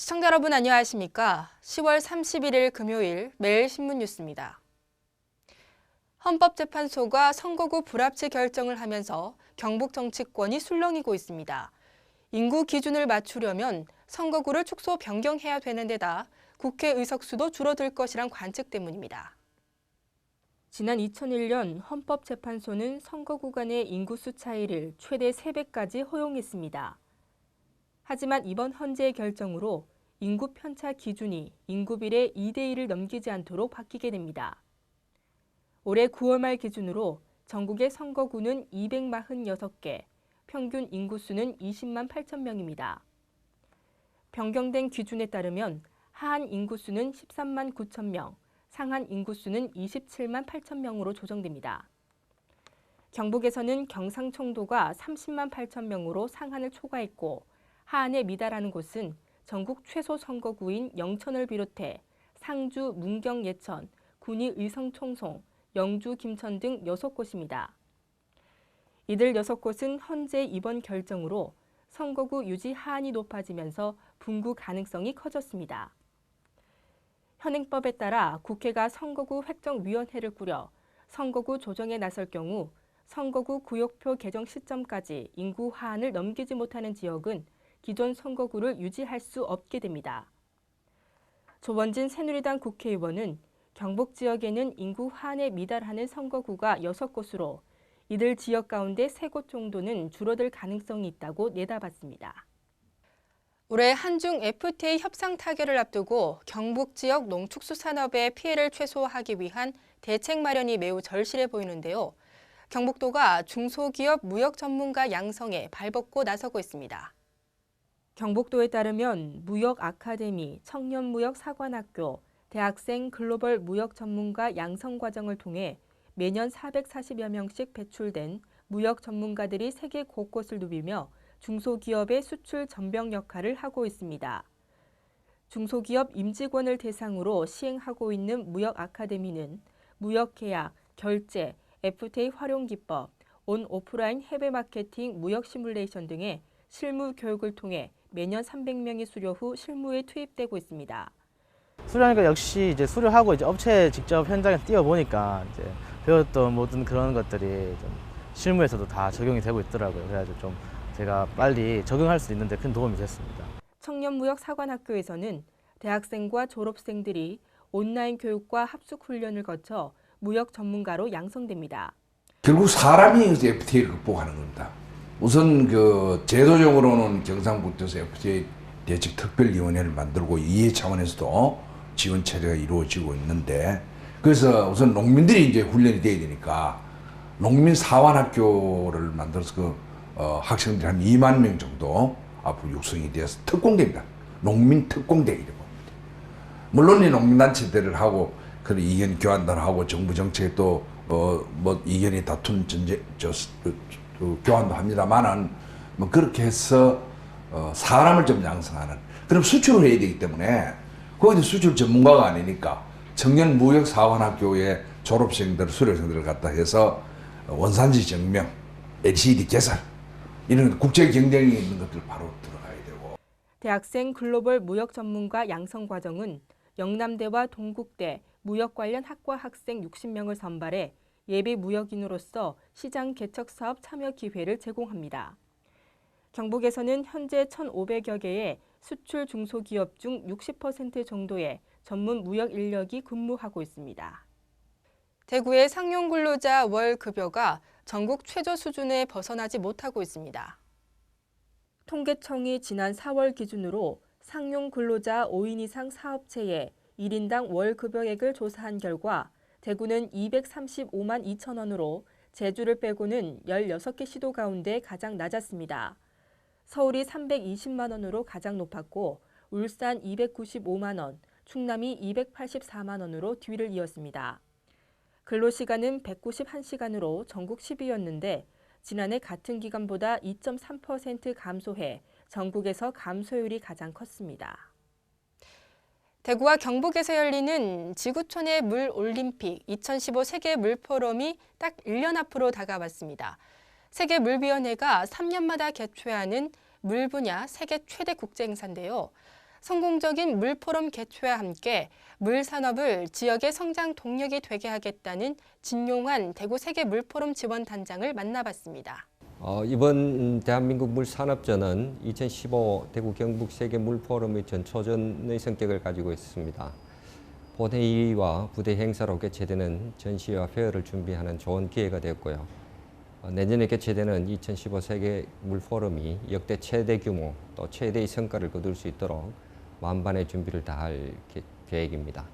시청자 여러분 안녕하십니까? 10월 31일 금요일 매일 신문 뉴스입니다. 헌법재판소가 선거구 불합치 결정을 하면서 경북 정치권이 술렁이고 있습니다. 인구 기준을 맞추려면 선거구를 축소 변경해야 되는 데다 국회 의석수도 줄어들 것이란 관측 때문입니다. 지난 2001년 헌법재판소는 선거구 간의 인구수 차이를 최대 3배까지 허용했습니다. 하지만 이번 헌재의 결정으로 인구 편차 기준이 인구 비례 2대1을 넘기지 않도록 바뀌게 됩니다. 올해 9월 말 기준으로 전국의 선거구는 246개, 평균 인구수는 20만 8천 명입니다. 변경된 기준에 따르면 하한 인구수는 13만 9천 명, 상한 인구수는 27만 8천 명으로 조정됩니다. 경북에서는 경상청도가 30만 8천 명으로 상한을 초과했고 하한에 미달하는 곳은 전국 최소 선거구인 영천을 비롯해 상주, 문경, 예천, 군위, 의성, 청송, 영주, 김천 등 6곳입니다. 이들 6곳은 헌재 이번 결정으로 선거구 유지 하한이 높아지면서 분구 가능성이 커졌습니다. 현행법에 따라 국회가 선거구 획정위원회를 꾸려 선거구 조정에 나설 경우 선거구 구역표 개정 시점까지 인구 하한을 넘기지 못하는 지역은 기존 선거구를 유지할 수 없게 됩니다. 조원진 새누리당 국회의원은 경북 지역에는 인구 하한에 미달하는 선거구가 6곳으로 이들 지역 가운데 3곳 정도는 줄어들 가능성이 있다고 내다봤습니다. 올해 한중 FTA 협상 타결을 앞두고 경북 지역 농축수산업의 피해를 최소화하기 위한 대책 마련이 매우 절실해 보이는데요. 경북도가 중소기업 무역 전문가 양성에 발벗고 나서고 있습니다. 경북도에 따르면 무역 아카데미, 청년무역사관학교, 대학생 글로벌 무역 전문가 양성 과정을 통해 매년 440여 명씩 배출된 무역 전문가들이 세계 곳곳을 누비며 중소기업의 수출 전병 역할을 하고 있습니다. 중소기업 임직원을 대상으로 시행하고 있는 무역 아카데미는 무역 계약, 결제, FTA 활용 기법, 온 오프라인 해외 마케팅 무역 시뮬레이션 등의 실무 교육을 통해 매년 300명이 수료 후 실무에 투입되고 있습니다. 수료하니까 역시 이제 수료하고 이제 업체에 직접 현장에 뛰어보니까 이제 배웠던 모든 그런 것들이 좀 실무에서도 다 적용이 되고 있더라고요. 그래가지고 좀 제가 빨리 적응할 수 있는 데 큰 도움이 됐습니다. 청년무역사관학교에서는 대학생과 졸업생들이 온라인 교육과 합숙 훈련을 거쳐 무역 전문가로 양성됩니다. 결국 사람이 FTA를 극복하는 겁니다. 우선 그 제도적으로는 경상북도에서 FTA 대책특별위원회를 만들고 이해 차원에서도 지원 체제가 이루어지고 있는데, 그래서 우선 농민들이 이제 훈련이 돼야 되니까 농민 사관학교를 만들어서 그 학생들이 한 2만 명 정도 앞으로 육성이 되어서 특공대입니다. 농민 특공대 이라고 합니다. 물론 이 농민단체들을 하고 그런 이견 교환단을 하고 정부 정책에 또 뭐 이견이 다툰 교환도 합니다만은 뭐 그렇게 해서 사람을 좀 양성하는, 그럼 수출을 해야 되기 때문에 거기도 수출 전문가가 아니니까 청년 무역 사관학교의 졸업생들, 수료생들을 갖다 해서 원산지 증명, LCD 개설 이런 국제 경쟁이 있는 것들 바로 들어가야 되고. 대학생 글로벌 무역 전문가 양성 과정은 영남대와 동국대 무역 관련 학과 학생 60명을 선발해 예비 무역인으로서 시장 개척 사업 참여 기회를 제공합니다. 경북에서는 현재 1,500여 개의 수출 중소기업 중 60% 정도의 전문 무역 인력이 근무하고 있습니다. 대구의 상용 근로자 월 급여가 전국 최저 수준에 벗어나지 못하고 있습니다. 통계청이 지난 4월 기준으로 상용 근로자 5인 이상 사업체의 1인당 월 급여액을 조사한 결과 대구는 235만 2천 원으로 제주를 빼고는 16개 시도 가운데 가장 낮았습니다. 서울이 320만 원으로 가장 높았고 울산 295만 원, 충남이 284만 원으로 뒤를 이었습니다. 근로시간은 191시간으로 전국 10위였는데 지난해 같은 기간보다 2.3% 감소해 전국에서 감소율이 가장 컸습니다. 대구와 경북에서 열리는 지구촌의 물 올림픽 2015 세계 물포럼이 딱 1년 앞으로 다가왔습니다. 세계물위원회가 3년마다 개최하는 물 분야 세계 최대 국제 행사인데요. 성공적인 물포럼 개최와 함께 물 산업을 지역의 성장 동력이 되게 하겠다는 진용환 대구 세계 물포럼 지원단장을 만나봤습니다. 이번 대한민국 물산업전은 2015 대구 경북 세계 물포럼의 전초전의 성격을 가지고 있습니다. 본회의와 부대 행사로 개최되는 전시와 페어를 준비하는 좋은 기회가 되었고요. 내년에 개최되는 2015 세계 물포럼이 역대 최대 규모 또 최대의 성과를 거둘 수 있도록 만반의 준비를 다할 계획입니다.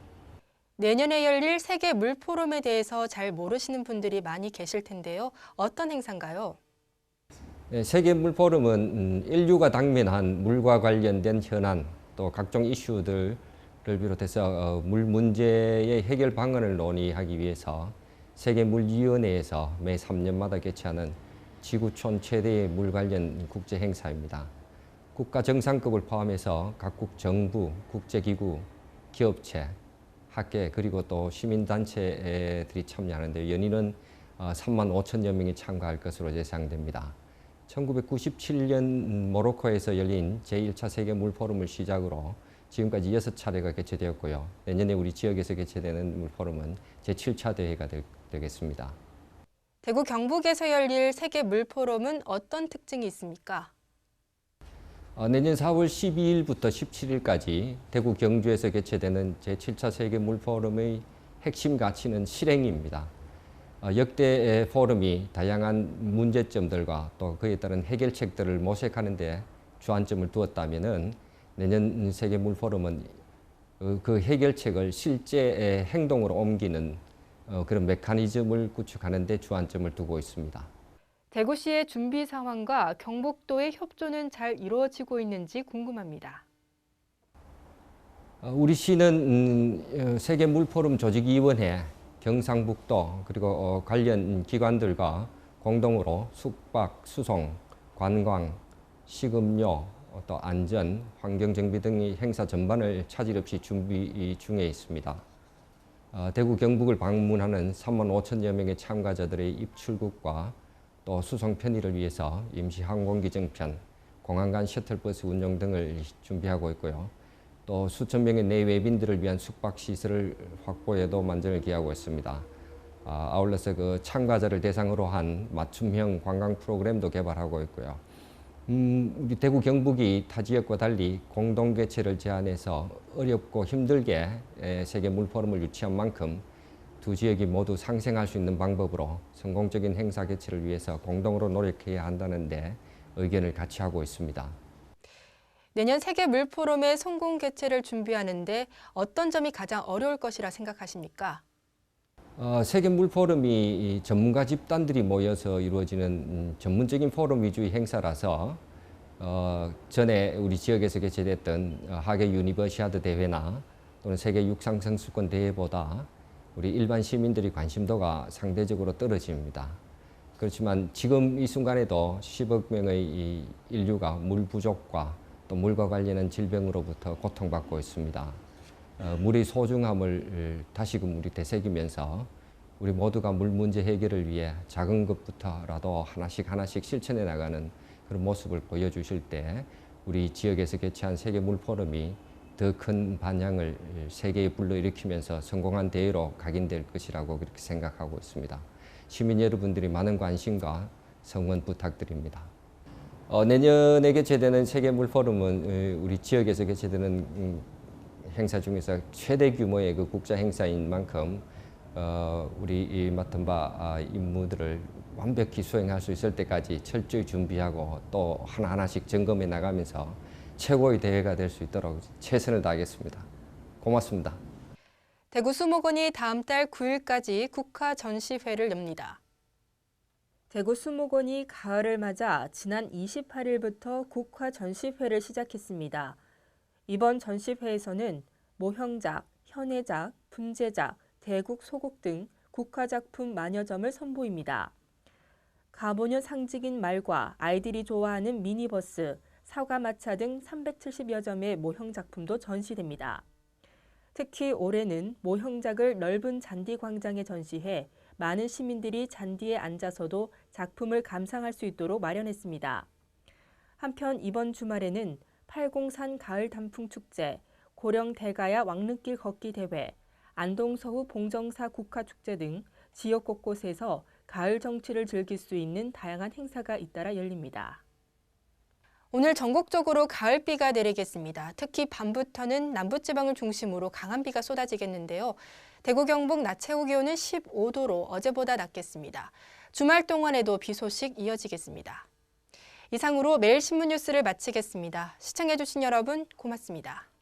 내년에 열릴 세계 물포럼에 대해서 잘 모르시는 분들이 많이 계실 텐데요. 어떤 행사인가요? 세계 물포럼은 인류가 당면한 물과 관련된 현안 또 각종 이슈들을 비롯해서 물 문제의 해결 방안을 논의하기 위해서 세계물위원회에서 매 3년마다 개최하는 지구촌 최대의 물 관련 국제 행사입니다. 국가 정상급을 포함해서 각국 정부, 국제기구, 기업체, 학계 그리고 또 시민단체들이 참여하는데 연인은 3만 5천여 명이 참가할 것으로 예상됩니다. 1997년 모로코에서 열린 제1차 세계 물포럼을 시작으로 지금까지 6차례가 개최되었고요. 내년에 우리 지역에서 개최되는 물포럼은 제7차 대회가 되겠습니다. 대구 경북에서 열릴 세계 물포럼은 어떤 특징이 있습니까? 내년 4월 12일부터 17일까지 대구 경주에서 개최되는 제7차 세계 물포럼의 핵심 가치는 실행입니다. 역대 포럼이 다양한 문제점들과 또 그에 따른 해결책들을 모색하는 데 주안점을 두었다면은 내년 세계 물포럼은 그 해결책을 실제 행동으로 옮기는 그런 메커니즘을 구축하는 데 주안점을 두고 있습니다. 대구시의 준비 상황과 경북도의 협조는 잘 이루어지고 있는지 궁금합니다. 우리 시는 세계 물포럼 조직위원회, 경상북도 그리고 관련 기관들과 공동으로 숙박, 수송, 관광, 식음료, 또 안전, 환경정비 등의 행사 전반을 차질 없이 준비 중에 있습니다. 대구 경북을 방문하는 3만 5천여 명의 참가자들의 입출국과 또 수송 편의를 위해서 임시 항공기 정편, 공항 간 셔틀버스 운영 등을 준비하고 있고요. 또 수천 명의 내외빈들을 위한 숙박시설을 확보에도 만전을 기하고 있습니다. 아울러서 그 참가자를 대상으로 한 맞춤형 관광 프로그램도 개발하고 있고요. 우리 대구 경북이 타 지역과 달리 공동 개최를 제안해서 어렵고 힘들게 세계 물포럼을 유치한 만큼 두 지역이 모두 상생할 수 있는 방법으로 성공적인 행사 개최를 위해서 공동으로 노력해야 한다는데 의견을 같이 하고 있습니다. 내년 세계 물포럼의 성공 개최를 준비하는데 어떤 점이 가장 어려울 것이라 생각하십니까? 세계 물포럼이 전문가 집단들이 모여서 이루어지는 전문적인 포럼 위주의 행사라서 전에 우리 지역에서 개최됐던 하계 유니버시아드 대회나 또는 세계 육상 선수권 대회보다 우리 일반 시민들이 관심도가 상대적으로 떨어집니다. 그렇지만 지금 이 순간에도 10억 명의 이 인류가 물 부족과 또 물과 관련한 질병으로부터 고통받고 있습니다. 물의 소중함을 다시금 우리 되새기면서 우리 모두가 물 문제 해결을 위해 작은 것부터라도 하나씩 실천해 나가는 그런 모습을 보여주실 때 우리 지역에서 개최한 세계 물포럼이 더 큰 반향을 세계에 불러일으키면서 성공한 대회로 각인될 것이라고 그렇게 생각하고 있습니다. 시민 여러분들이 많은 관심과 성원 부탁드립니다. 내년에 개최되는 세계 물포럼은 우리 지역에서 개최되는 행사 중에서 최대 규모의 그 국제 행사인 만큼 우리 맡은 바 임무들을 완벽히 수행할 수 있을 때까지 철저히 준비하고 또 하나하나씩 점검해 나가면서 최고의 대회가 될 수 있도록 최선을 다하겠습니다. 고맙습니다. 대구 수목원이 다음 달 9일까지 국화 전시회를 엽니다. 대구 수목원이 가을을 맞아 지난 28일부터 국화 전시회를 시작했습니다. 이번 전시회에서는 모형작, 현해작, 분재작, 대국 소국 등 국화작품 만여 점을 선보입니다. 가보녀 상징인 말과 아이들이 좋아하는 미니버스, 사과마차 등 370여 점의 모형작품도 전시됩니다. 특히 올해는 모형작을 넓은 잔디 광장에 전시해 많은 시민들이 잔디에 앉아서도 작품을 감상할 수 있도록 마련했습니다. 한편 이번 주말에는 팔공산 가을 단풍 축제, 고령 대가야 왕릉길 걷기 대회, 안동 서구 봉정사 국화축제 등 지역 곳곳에서 가을 정취를 즐길 수 있는 다양한 행사가 잇따라 열립니다. 오늘 전국적으로 가을비가 내리겠습니다. 특히 밤부터는 남부지방을 중심으로 강한 비가 쏟아지겠는데요. 대구 경북 낮 최고 기온은 15도로 어제보다 낮겠습니다. 주말 동안에도 비 소식 이어지겠습니다. 이상으로 매일 신문 뉴스를 마치겠습니다. 시청해주신 여러분 고맙습니다.